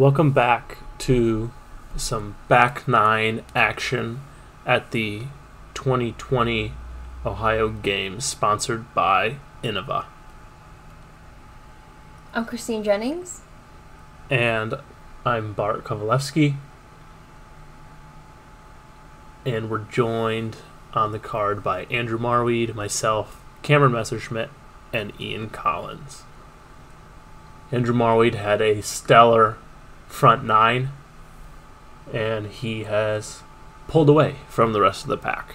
Welcome back to some back nine action at the 2020 Ohio Games, sponsored by Innova. I'm Christine Jennings. And I'm Bart Kowalewski. And we're joined on the card by Andrew Marwede, myself, Cameron Messerschmidt, and Ian Collins. Andrew Marwede had a stellar front nine, and he has pulled away from the rest of the pack.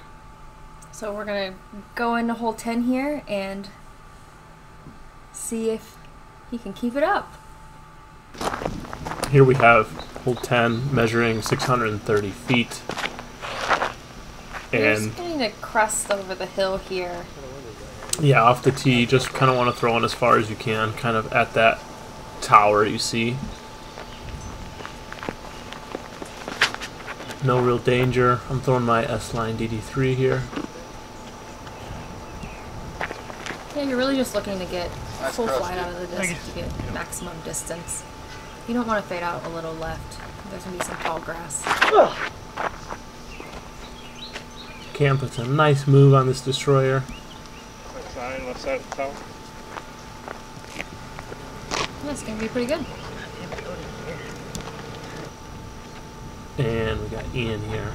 So we're going to go into hole 10 here and see if he can keep it up. Here we have hole 10 measuring 630 feet. We're And just getting a crest over the hill here. yeah, off the tee, just kind of want to throw in as far as you can, kind of at that tower you see. No real danger. I'm throwing my S-Line DD3 here. Yeah, you're really just looking to get full flight out of the disc to get maximum distance. You don't want to fade out a little left. There's going to be some tall grass. Cam puts a nice move on this destroyer. Left side of the tower. Yeah, it's going to be pretty good. And we got Ian here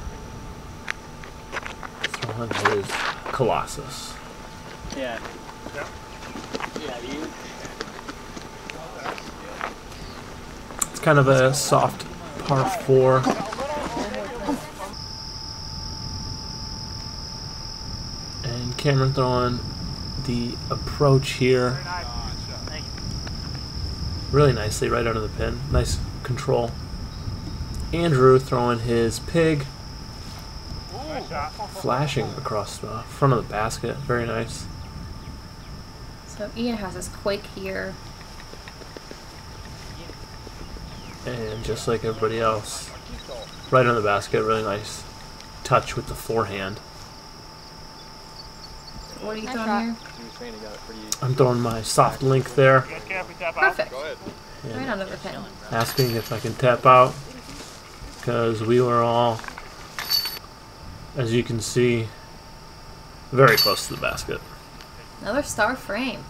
throwing his Colossus. Yeah. Yeah, you. It's kind of a soft par 4. And Cameron throwing the approach here really nicely right under the pin. Nice control. Andrew throwing his pig, flashing across the front of the basket. Very nice. So Ian has his quake here. And just like everybody else, right on the basket. Really nice touch with the forehand. What are you throwing here? I'm throwing my soft link there, Perfect. and Right under the pin. asking if I can tap out, because we were all, as you can see, very close to the basket. Another star frame.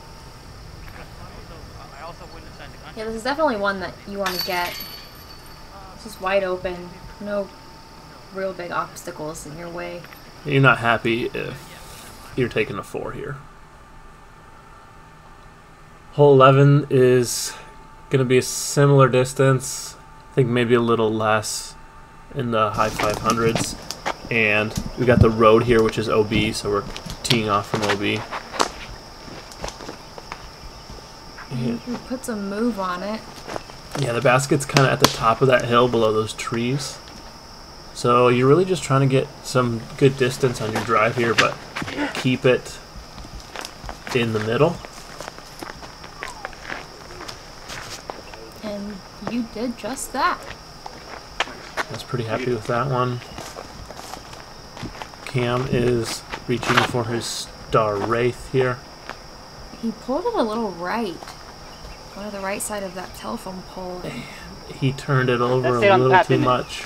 Yeah, this is definitely one that you want to get. It's just wide open. No real big obstacles in your way. You're not happy if you're taking a 4 here. Hole 11 is going to be a similar distance. I think maybe a little less in the high 500s. And we got the road here, which is OB, so we're teeing off from OB. You put some move on it. Yeah, the basket's kind of at the top of that hill below those trees. So you're really just trying to get some good distance on your drive here, but keep it in the middle. And you did just that. I was pretty happy with that one. Cam is reaching for his Star Wraith here. He pulled it a little right. One of the right side of that telephone pole. He turned it over That a stayed on the little path, too didn't it? much,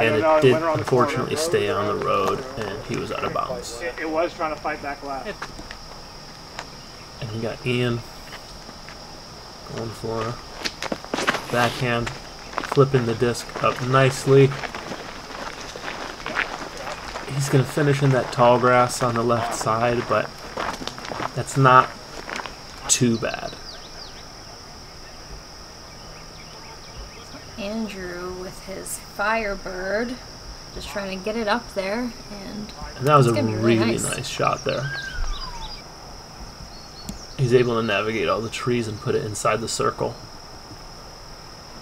and it did unfortunately stay on the road, and he was out of bounds. It was trying to fight back last. And we got Ian going for backhand, flipping the disc up nicely. He's going to finish in that tall grass on the left side, but that's not too bad. Andrew with his Firebird. Just trying to get it up there. And that was a it's gonna be really nice. nice shot there. He's able to navigate all the trees and put it inside the circle.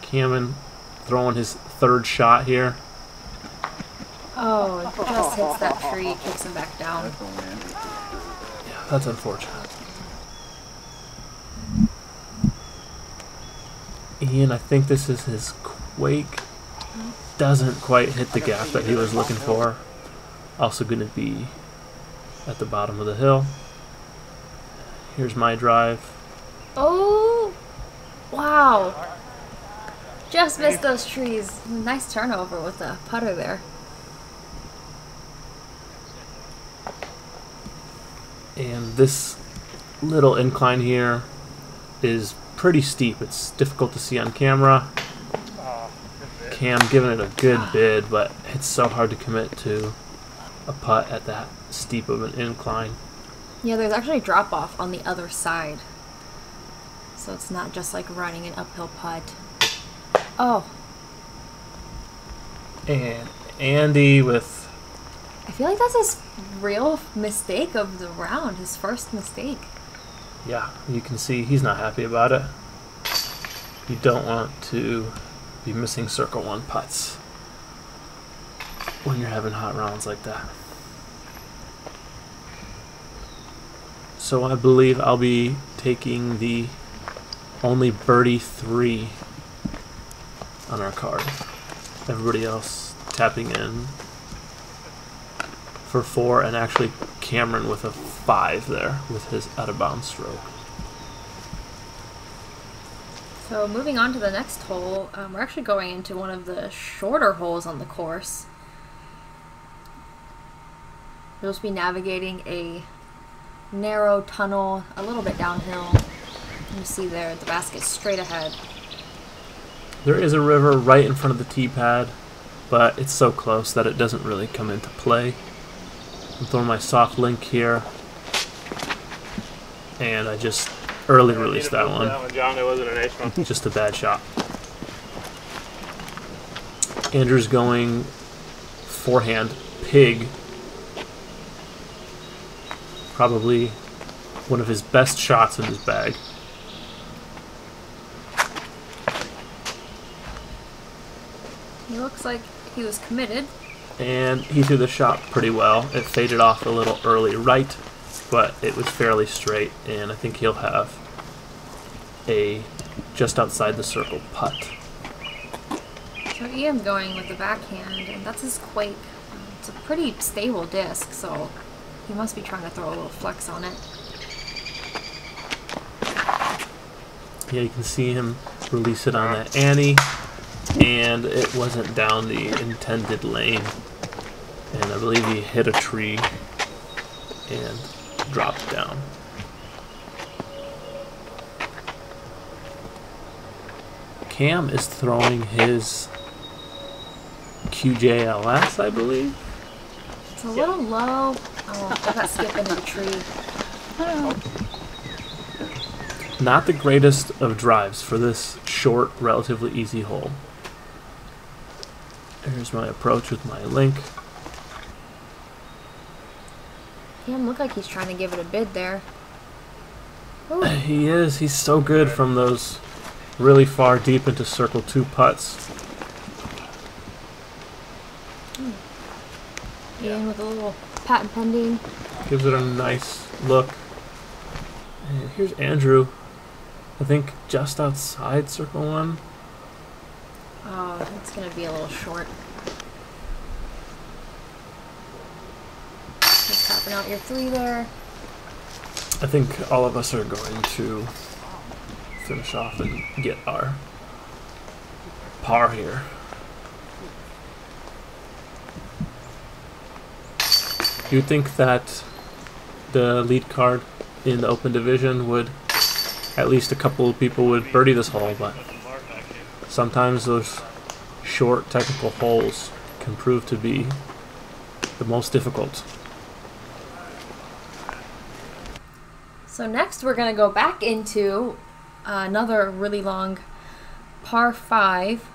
Cameron throwing his third shot here. Oh, it just hits that tree, kicks him back down. Yeah, that's unfortunate. Ian, I think this is his quake. Doesn't quite hit the gap that he was looking for. Also going to be at the bottom of the hill. Here's my drive. Oh, wow. Just missed those trees. Nice turnover with the putter there. And this little incline here is pretty steep. It's difficult to see on camera. Cam giving it a good bid, but it's so hard to commit to a putt at that steep of an incline. Yeah, there's actually a drop off on the other side. So it's not just like running an uphill putt. Oh. And Andy with... I feel like that's his real mistake of the round, his first mistake. Yeah, you can see he's not happy about it. You don't want to be missing circle one putts when you're having hot rounds like that. So I believe I'll be taking the only birdie 3 on our card. Everybody else tapping in for 4, and actually Cameron with a 5 there with his out of bounds stroke. So moving on to the next hole, we're actually going into one of the shorter holes on the course. You'll just be navigating a narrow tunnel, a little bit downhill. You see there, the basket's straight ahead. There is a river right in front of the tee pad, but it's so close that it doesn't really come into play. I'm throwing my soft link here, and I just early released that one. John, it wasn't an ace one. Just a bad shot. Andrew's going forehand pig. Probably one of his best shots in his bag. He looks like he was committed. And he threw the shot pretty well. It faded off a little early right, but it was fairly straight, and I think he'll have a just outside the circle putt. So Ian's going with the backhand, and that's his quake. It's a pretty stable disc, so he must be trying to throw a little flex on it. Yeah, you can see him release it on that Annie, and it wasn't down the intended lane. And I believe he hit a tree and dropped down. Cam is throwing his QJLS, I believe. It's a little low. Oh, I got skipped into the tree. Not the greatest of drives for this short, relatively easy hole. Here's my approach with my link. Cam looked like he's trying to give it a bid there. Ooh. He is. He's so good from those really far deep into circle 2 putts. Ian with a little patent pending. Gives it a nice look. And here's Andrew. I think just outside circle 1. Oh, it's going to be a little short. Just tapping out your 3 there. I think all of us are going to finish off and get our par here. You'd think that the lead card in the open division would, at least a couple of people would birdie this hole, but sometimes those short technical holes can prove to be the most difficult. So next we're going to go back into another really long par 5.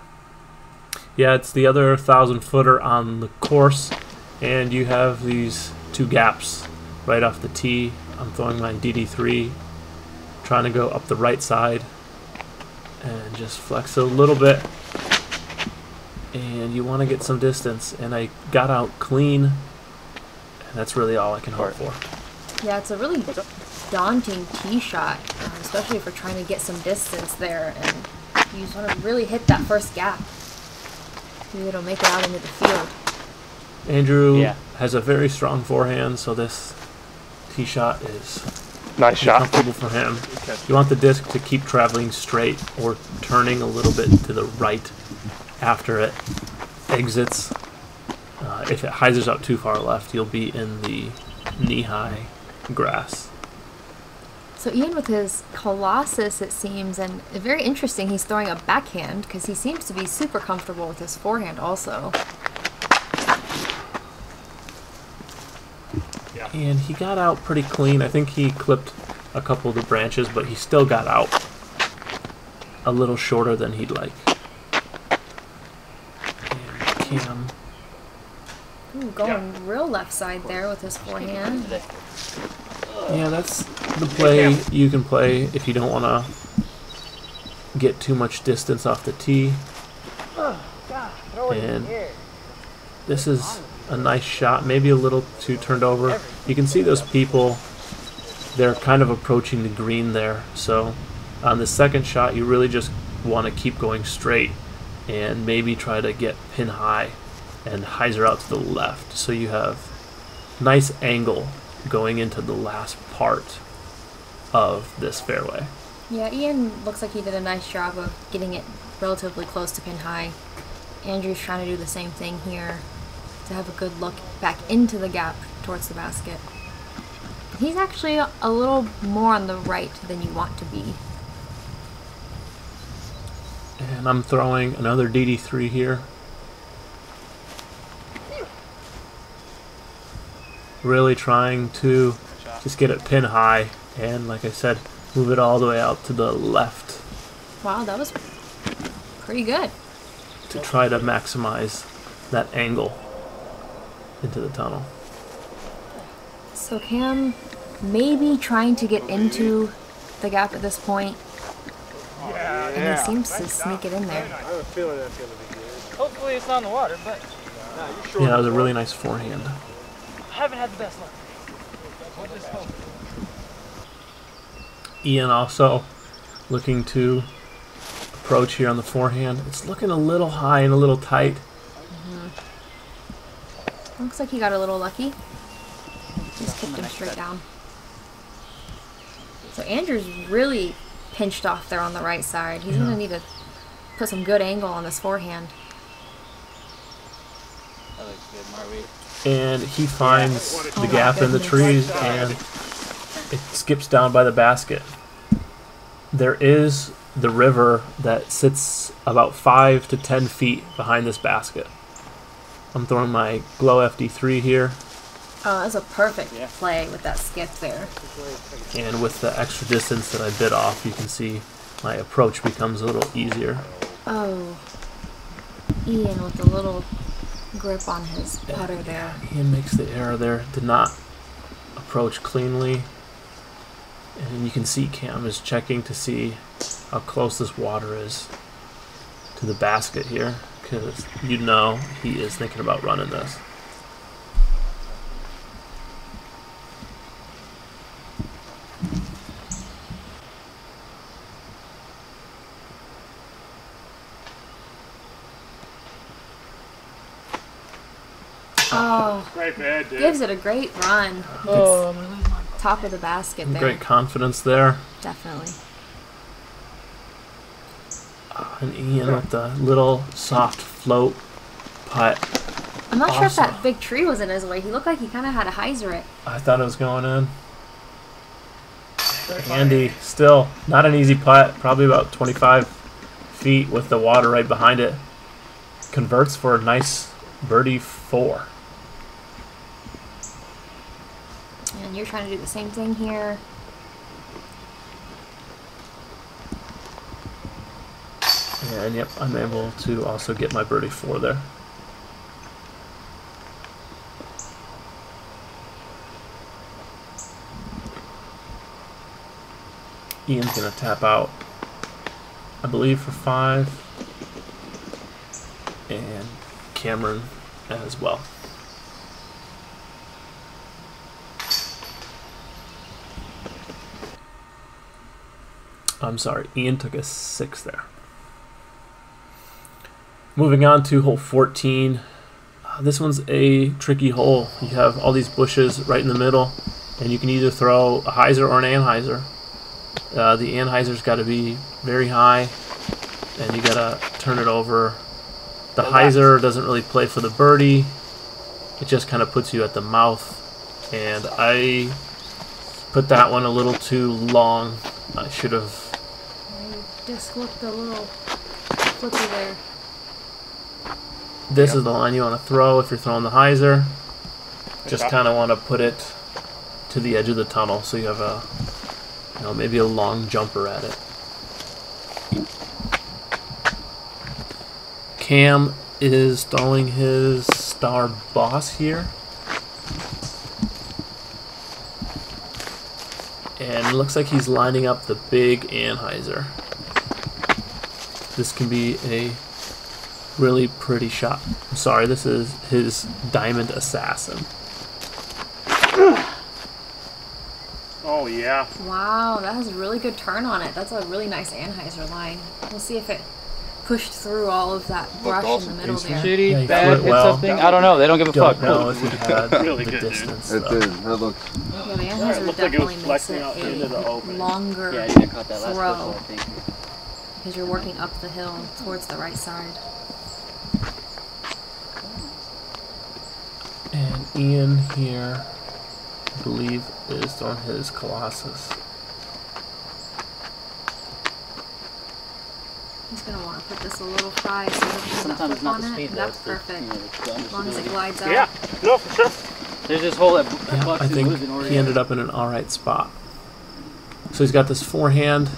Yeah, it's the other 1,000-footer on the course, and you have these 2 gaps right off the tee. I'm throwing my DD3, trying to go up the right side and just flex it a little bit, and you want to get some distance, and I got out clean, and that's really all I can hope for. Yeah, it's a really daunting tee shot, especially if we're trying to get some distance there, and you just want to really hit that first gap. Maybe it'll make it out into the field. Andrew has a very strong forehand, so this tee shot is Nice shot. Comfortable for him. You want the disc to keep traveling straight or turning a little bit to the right after it exits. If it hyzers out too far left, you'll be in the knee-high grass. So Ian with his Colossus, it seems, and very interesting, he's throwing a backhand because he seems to be super comfortable with his forehand also. Yeah. And he got out pretty clean. I think he clipped a couple of the branches, but he still got out a little shorter than he'd like. And Cam. Ooh, going real left side there with his forehand. Yeah, that's the play you can play if you don't want to get too much distance off the tee. And this is a nice shot, maybe a little too turned over. You can see those people, they're kind of approaching the green there. So on the second shot, you really just want to keep going straight and maybe try to get pin high and hyzer out to the left. So you have nice angle going into the last part of this fairway. Yeah, Ian looks like he did a nice job of getting it relatively close to pin high. Andrew's trying to do the same thing here to have a good look back into the gap towards the basket. He's actually a little more on the right than you want to be. And I'm throwing another DD3 here. Really trying to just get it pin high and, like I said, move it all the way out to the left Wow, that was pretty good. to try to maximize that angle into the tunnel. So Cam maybe trying to get into the gap at this point, and he seems to sneak it in there. I have a feeling that's going to be good. Hopefully it's not in the water, but Yeah, that was a really nice forehand. I haven't had the best luck. Ian also looking to approach here on the forehand. It's looking a little high and a little tight. Looks like he got a little lucky. Just kicked him straight down. So Andrew's really pinched off there on the right side. He's going to need to put some good angle on this forehand. That looks good, Marwede. And he finds Oh the my gap in the goodness. trees and it skips down by the basket. There is the river that sits about 5 to 10 feet behind this basket. I'm throwing my Glow FD3 here, Oh, that's a perfect play with that skip there. and with the extra distance that I bit off, you can see my approach becomes a little easier. Oh, Ian with a little grip on his putter there. Ian makes the error there, did not approach cleanly. And you can see Cam is checking to see how close this water is to the basket here, because you know he is thinking about running this. Oh, Great bad, dude. gives it a great run. Oh, I'm gonna lose mine. Top of the basket there. Great confidence there. Definitely. And Ian with the little soft float putt. I'm not sure if that Awesome. big tree was in his way. He looked like he kind of had a hyzer it. I thought it was going in. Andy, still not an easy putt. Probably about 25 feet with the water right behind it. Converts for a nice birdie 4. And you're trying to do the same thing here. And yep, I'm able to also get my birdie 4 there. Ian's gonna tap out, I believe, for 5, and Cameron as well. I'm sorry, Ian took a 6 there. Moving on to hole 14. This one's a tricky hole. You have all these bushes right in the middle, And you can either throw a hyzer or an anhyzer. The anhyzer's got to be very high, and you got to turn it over. The hyzer doesn't really play for the birdie. It just kind of puts you at the mouth. And I put that one a little too long. I should have... You just looked a little flippy there. This is the line you want to throw if you're throwing the hyzer. Just kind of want to put it to the edge of the tunnel so you have a, maybe a long jumper at it. Cam is throwing his star boss here. And it looks like he's lining up the big anhyzer. This can be a really pretty shot. I'm sorry, this is his Diamond Assassin. Oh, yeah. Wow, that has a really good turn on it. That's a really nice anhyzer line. We'll see if it pushed through all of that brush in the middle there. Shitty, Yeah, bad, hit well. something. I don't know. They don't give a fuck. Don't know if he had Really the good, dude. distance. It though. did. That looks. Yeah, the It anhyzer looked like it was definitely makes flexing it out into the a opening. longer Yeah, you caught that last throw push, I think. because you're working up the hill towards the right side. And Ian here, I believe, is throwing his Colossus. He's going to want to put this a little high so he doesn't have that Sometimes flip not on the it. speed, And though. that's It's the, perfect. the As long as it glides out. Yeah, no, for sure. There's this hole that Yeah, bucks I and think moves in order. he ended up in an alright spot. So he's got this forehand.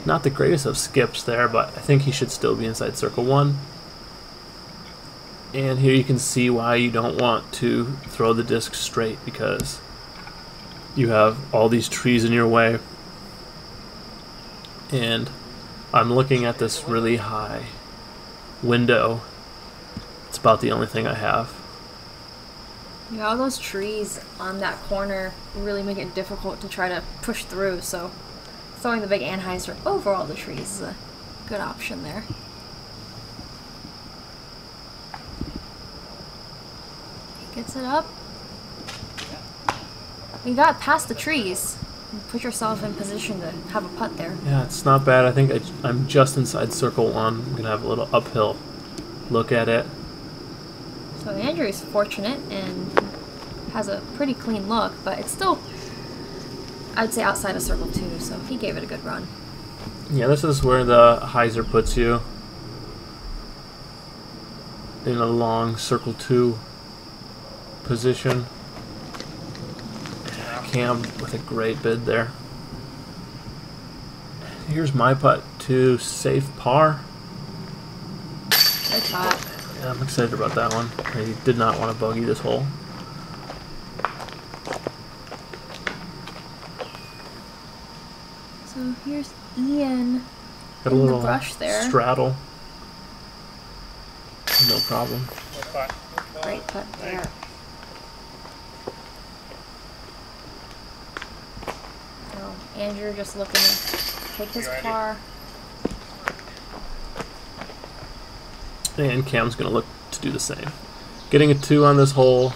Not the greatest of skips there, but I think he should still be inside circle one. And here you can see why you don't want to throw the disc straight, because you have all these trees in your way. And I'm looking at this really high window. It's about the only thing I have. Yeah, all those trees on that corner really make it difficult to try to push through, so throwing the big anhyzer over all the trees is a good option there. Gets it up. You got past the trees. Put yourself in position to have a putt there. Yeah, it's not bad. I think I'm just inside circle one. I'm going to have a little uphill look at it. So Andrew's fortunate and has a pretty clean look, but it's still, I'd say, outside of circle two, so he gave it a good run. Yeah, this is where the hyzer puts you. In a long circle two position. Cam with a great bid there. Here's my putt to safe par. Good putt. Yeah, I'm excited about that one. I did not want to bogey this hole. So here's Ian Got a in the little brush there. straddle. No problem. Great putt there. So Andrew just looking to take his par. And Cam's going to look to do the same. Getting a 2 on this hole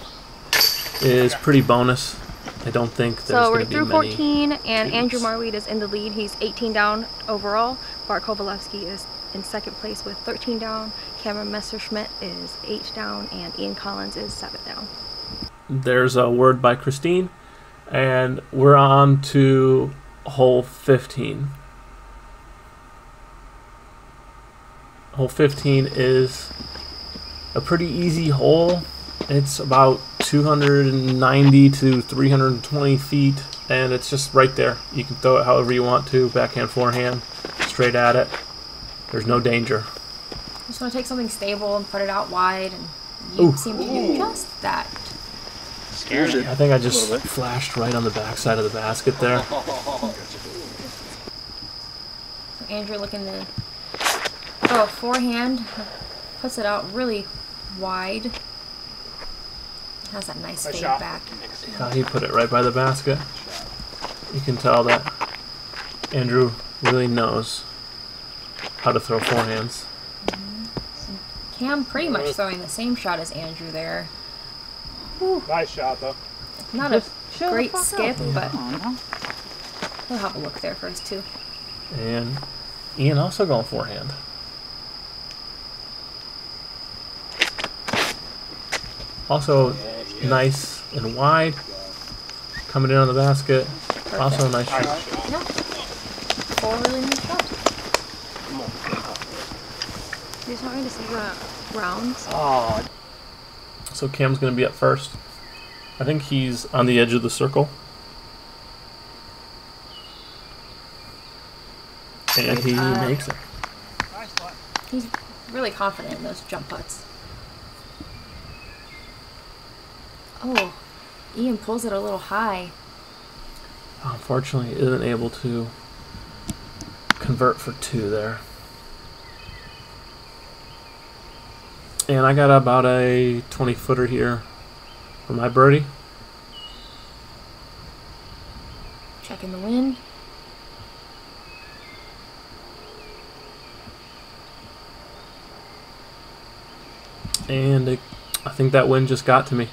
is pretty bonus. I don't think there's So we're going to be through many 14, and twos. Andrew Marwede is in the lead. He's 18 down overall. Bart Kowalewski is in second place with 13 down. Cameron Messerschmidt is 8 down, and Ian Collins is 7 down. There's a word by Christine, and we're on to hole 15. Hole 15 is a pretty easy hole. It's about 290 to 320 feet, and it's just right there. You can throw it however you want to, backhand, forehand, straight at it. There's no danger. Just want to take something stable and put it out wide, and you seem to do just that. Scared it. I think I just flashed right on the backside of the basket there. So Andrew looking to throw a forehand, puts it out really wide. Has that nice fade shot. back. He put it right by the basket. You can tell that Andrew really knows how to throw forehands. Cam pretty much throwing the same shot as Andrew there. Nice shot, though. Not a great skip, but we'll have a look there first too. And Ian also going forehand. Also nice and wide. Coming in on the basket. Perfect. Also a nice shot. Yeah. 4 really nice shots. You just want me to see the rounds? Oh, So Cam's going to be up first. I think he's on the edge of the circle. And he makes it. He's really confident in those jump putts. Oh, Ian pulls it a little high. Unfortunately, isn't able to convert for 2 there. And I got about a 20-footer here for my birdie. Checking the wind. And I think that wind just got to me.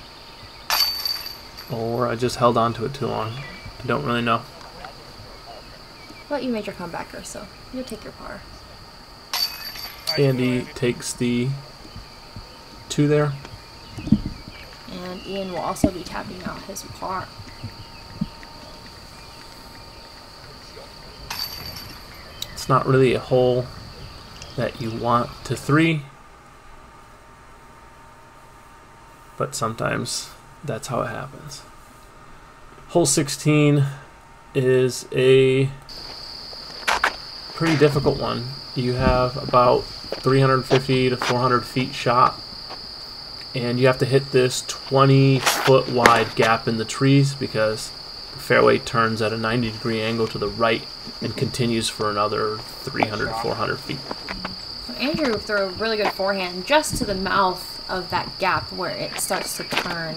Or I just held on to it too long. I don't really know. But you made your comebacker, so you'll take your par. Andy takes the 2 there. And Ian will also be tapping out his par. It's not really a hole that you want to 3. But sometimes that's how it happens. Hole 16 is a pretty difficult one. You have about 350 to 400 feet shot, and you have to hit this 20-foot wide gap in the trees because the fairway turns at a 90-degree angle to the right and continues for another 300 to 400 feet. So Andrew threw a really good forehand just to the mouth of that gap where it starts to turn.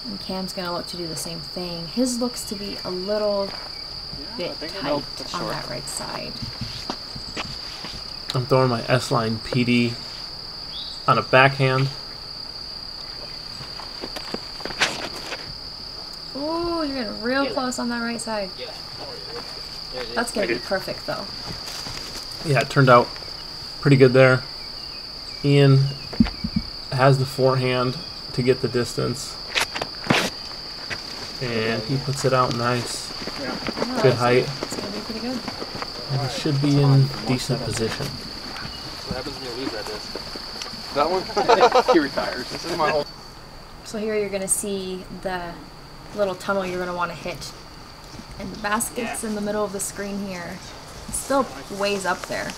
And Cam's going to look to do the same thing. His looks to be a little bit tight on that right side. I'm throwing my S-line PD on a backhand. Ooh, you're getting real close on that right side. That's going to be perfect though. Yeah, it turned out pretty good there. Ian has the forehand to get the distance. And he puts it out nice. Oh, Good height. It's going to be pretty good. And he should be in decent position. what happens when you lose that disc? That one? He retires. This is my whole. So here you're going to see the little tunnel you're going to want to hit. And the basket's in the middle of the screen here. It's still ways up there.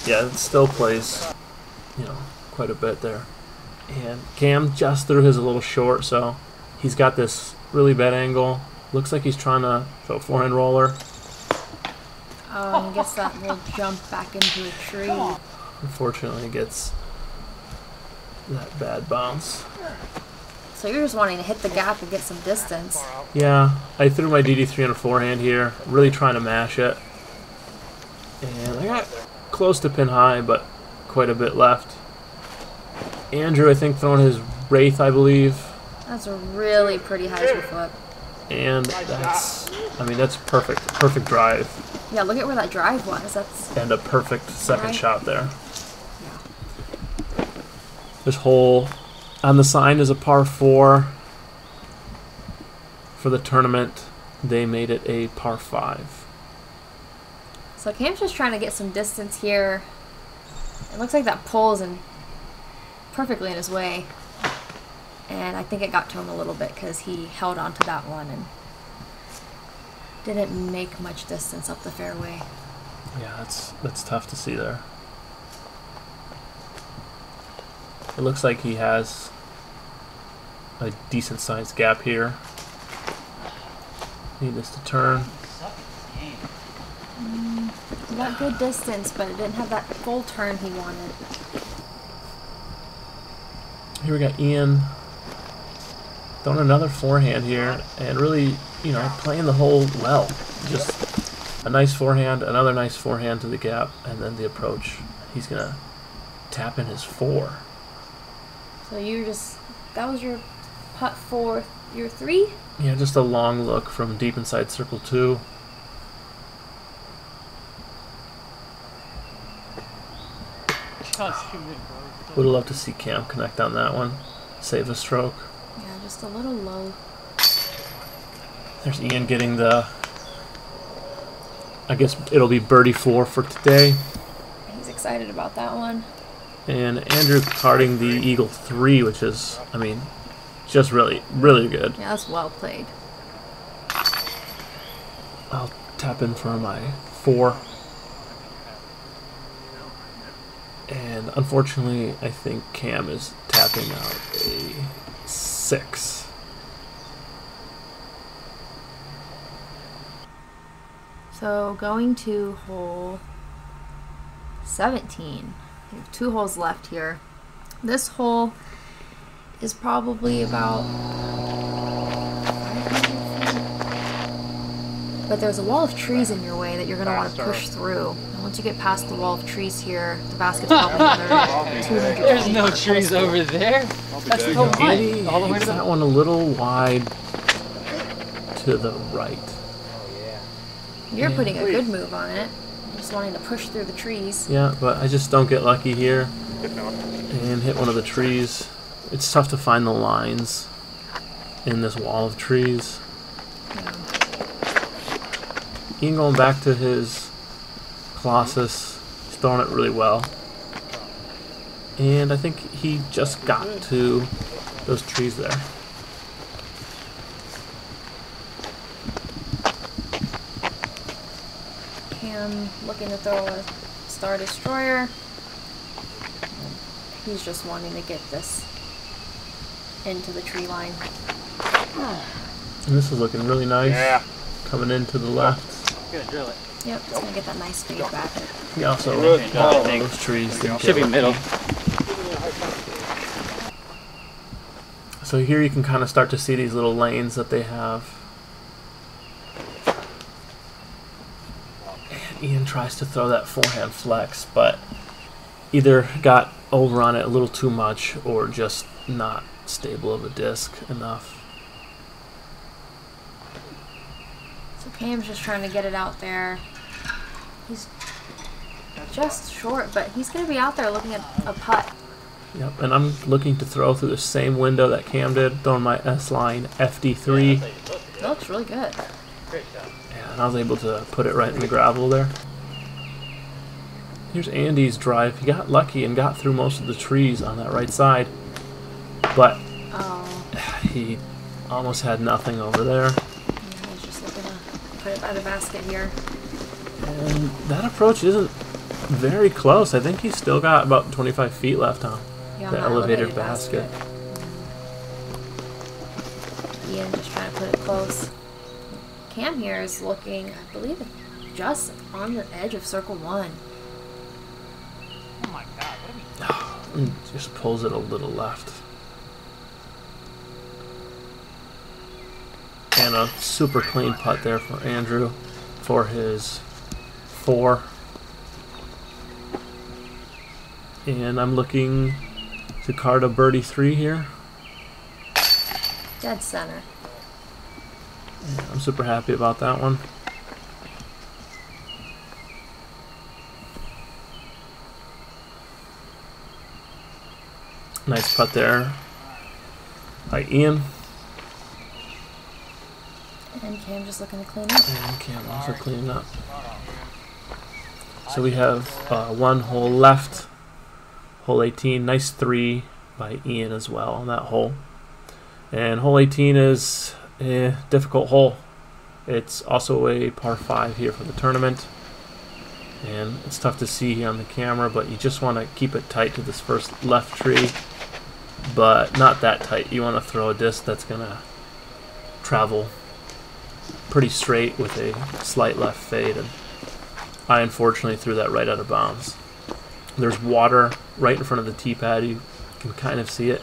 Yeah, it still plays, quite a bit there. And Cam just threw his a little short, so he's got this really bad angle. Looks like he's trying to throw a forehand roller. Oh, and he gets that little jump back into a tree. Unfortunately, he gets that bad bounce. So you're just wanting to hit the gap and get some distance. Yeah, I threw my DD3 on a forehand here, really trying to mash it. And I got close to pin high, but quite a bit left. Andrew, I think, throwing his Wraith, I believe. That's a really pretty high 2-foot. And that's perfect. Perfect drive. Yeah, look at where that drive was. That's And a perfect second Right. shot there. yeah. This hole on the sign is a par 4. For the tournament, they made it a par 5. So Cam's just trying to get some distance here. It looks like that pole is perfectly in his way. And I think it got to him a little bit because he held on to that one and didn't make much distance up the fairway. Yeah, that's tough to see there. It looks like he has a decent sized gap here. Need this to turn. He got good distance, but it didn't have that full turn he wanted. Here we got Ian throwing another forehand here and really, playing the hole well. Just a nice forehand, another nice forehand to the gap, and then the approach. He's going to tap in his 4. So that was your putt for your 3? Yeah, just a long look from deep inside circle 2. Would love to see Cam connect on that one. Save a stroke. Yeah, just a little low. There's Ian getting the... I guess it'll be birdie 4 for today. He's excited about that one. And Andrew carding the eagle 3, which is, I mean, just really, really good. Yeah, that's well played. I'll tap in for my 4. And unfortunately, I think Cam is tapping out a 6. So going to hole 17. We have 2 holes left here. This hole is probably about 500 feet. But there's a wall of trees in your way that you're going to want to push through. And once you get past the wall of trees here, the basket's probably another 200 feet. There's no trees over there. That's the one. All the way to that the... one a little wide to the right. You're putting a good move on it. Just wanting to push through the trees. Yeah, but I just don't get lucky here and hit one of the trees. It's tough to find the lines in this wall of trees. Yeah. Ian going back to his Colossus. He's throwing it really well. And I think he just got to those trees there. Cam looking to throw a Star Destroyer. He's just wanting to get this into the tree line. And this is looking really nice. Yeah. Coming in to the left. I'm gonna drill it. Yep, just gonna get that nice fade back. He also Really got good. all those trees. Didn't Should get be middle. So here you can kind of start to see these little lanes that they have. And Ian tries to throw that forehand flex, but either got over on it a little too much or just not stable of a disc enough. So Cam's just trying to get it out there. He's just short, but he's going to be out there looking at a putt. Yep, and I'm looking to throw through the same window that Cam did, throwing my S-line FD3. It looks really good. Yeah, and I was able to put it right in the gravel there. Here's Andy's drive. He got lucky and got through most of the trees on that right side, but he almost had nothing over there. Yeah, he's just looking to put it by the basket here. And that approach isn't very close. I think he's still got about 25 feet left on Yeah, the on elevated basket. Ian just trying to put it close. Cam here is looking, I believe, just on the edge of circle 1. Oh my god, what are we... And just pulls it a little left. And a super clean putt there for Andrew for his 4. And I'm looking to card a birdie 3 here. Dead center. And I'm super happy about that one. Nice putt there by Ian. And Cam just looking to clean up. And Cam also cleaning up. So we have 1 hole left. Hole 18, nice 3 by Ian as well on that hole. And hole 18 is a difficult hole. It's also a par 5 here for the tournament. And it's tough to see here on the camera, but you just want to keep it tight to this first left tree. But not that tight. You want to throw a disc that's going to travel pretty straight with a slight left fade. And I unfortunately threw that right out of bounds. There's water right in front of the tee pad. You can kind of see it.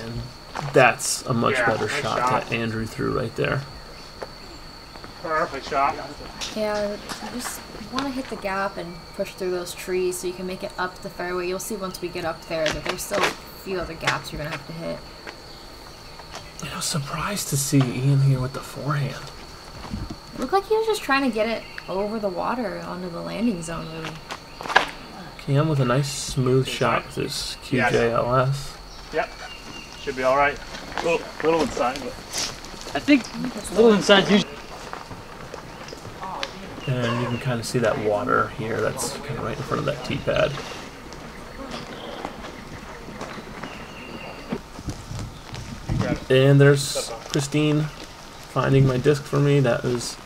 And that's a much better nice shot that Andrew threw right there. Perfect shot. Yeah, you just want to hit the gap and push through those trees so you can make it up the fairway. You'll see once we get up there that there's still a few other gaps you're going to have to hit. I was surprised to see Ian here with the forehand. It looked like he was just trying to get it over the water onto the landing zone, really. Cam with a nice smooth shot with his QJLS. Yep. Should be all right. Little inside, but I think a little inside usually. And you can kind of see that water here. That's kind of right in front of that tee pad. And there's Christine finding my disc for me. That was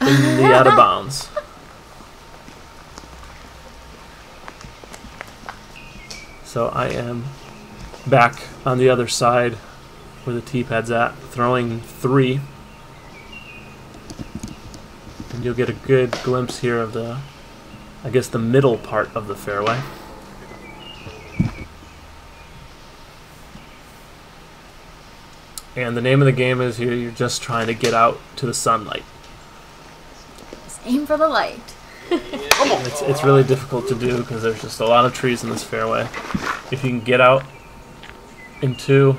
in the out of bounds. So I am back on the other side where the tee pad's at, throwing 3. And you'll get a good glimpse here of the, I guess, the middle part of the fairway. And the name of the game is here, you're just trying to get out to the sunlight. Just aim for the light. It's really difficult to do because there's just a lot of trees in this fairway. If you can get out in 2,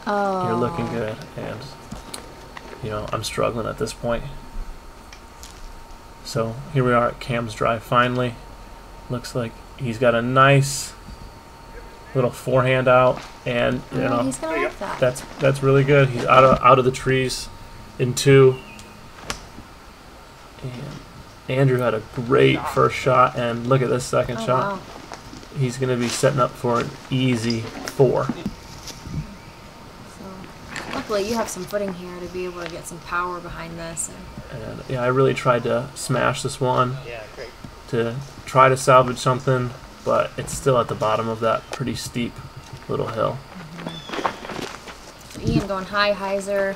you're looking good. And, you know, I'm struggling at this point. So here we are at Cam's drive finally. Looks like he's got a nice little forehand out, and you know, he's gonna like that. That's really good. He's out of the trees in 2. And Andrew had a great first shot, and look at this second shot. Wow. He's going to be setting up for an easy 4. So, luckily you have some footing here to be able to get some power behind this. And yeah, I really tried to smash this one to try to salvage something, but it's still at the bottom of that pretty steep little hill. So Ian going high hyzer,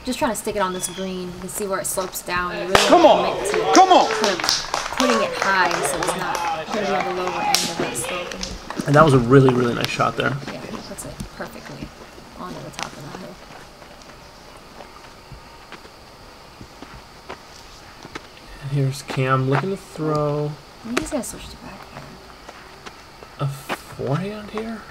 just trying to stick it on this green. You can see where it slopes down. You really want to commit to kind of putting it high so it's not going to be on the lower end of that slope. And that was a really, really nice shot there. Yeah, he puts it perfectly onto the top of that hill. And here's Cam looking to throw I think he's going to switch to backhand. a forehand here.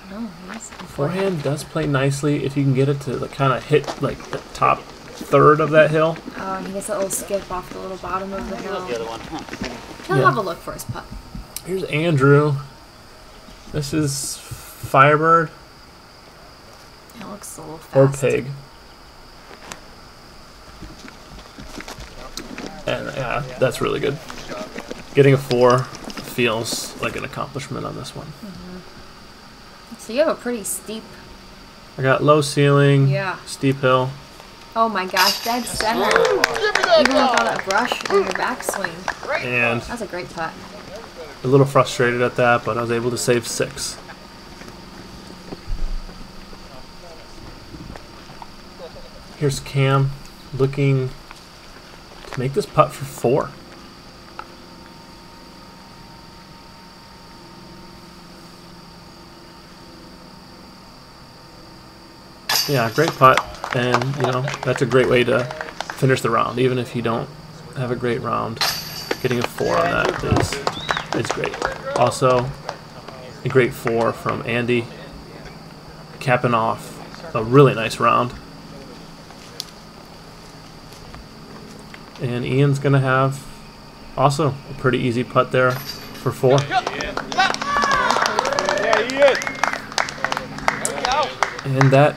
No, he's Forehand does play nicely if you can get it to kind of hit like the top third of that hill. Oh, he gets a little skip off the little bottom of the hill. The other one. He'll have a look for his putt. Here's Andrew. This is Firebird It looks a little fast. or Pig. And yeah, that's really good. Getting a 4 feels like an accomplishment on this one. So you have a pretty steep. I got low ceiling, Yeah. steep hill. Oh my gosh, dead center. Even with all that brush on your backswing. And That's a great putt. a little frustrated at that, but I was able to save 6. Here's Cam looking to make this putt for 4. Yeah, great putt, and you know, that's a great way to finish the round. Even if you don't have a great round, getting a 4 on that is great. Also, a great 4 from Andy, capping off a really nice round. And Ian's gonna have also a pretty easy putt there for 4. And that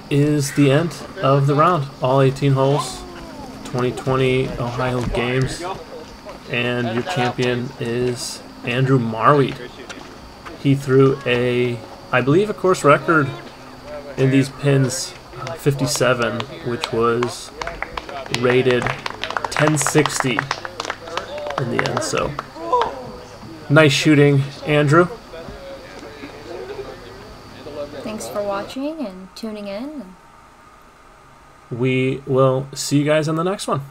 is the end of the round. All 18 holes, 2020 Ohio Games, and your champion is Andrew Marwede. He threw I believe a course record in these pins, 57, which was rated 1060 in the end. So nice shooting, Andrew. Thanks for watching and tuning in. We will see you guys on the next one.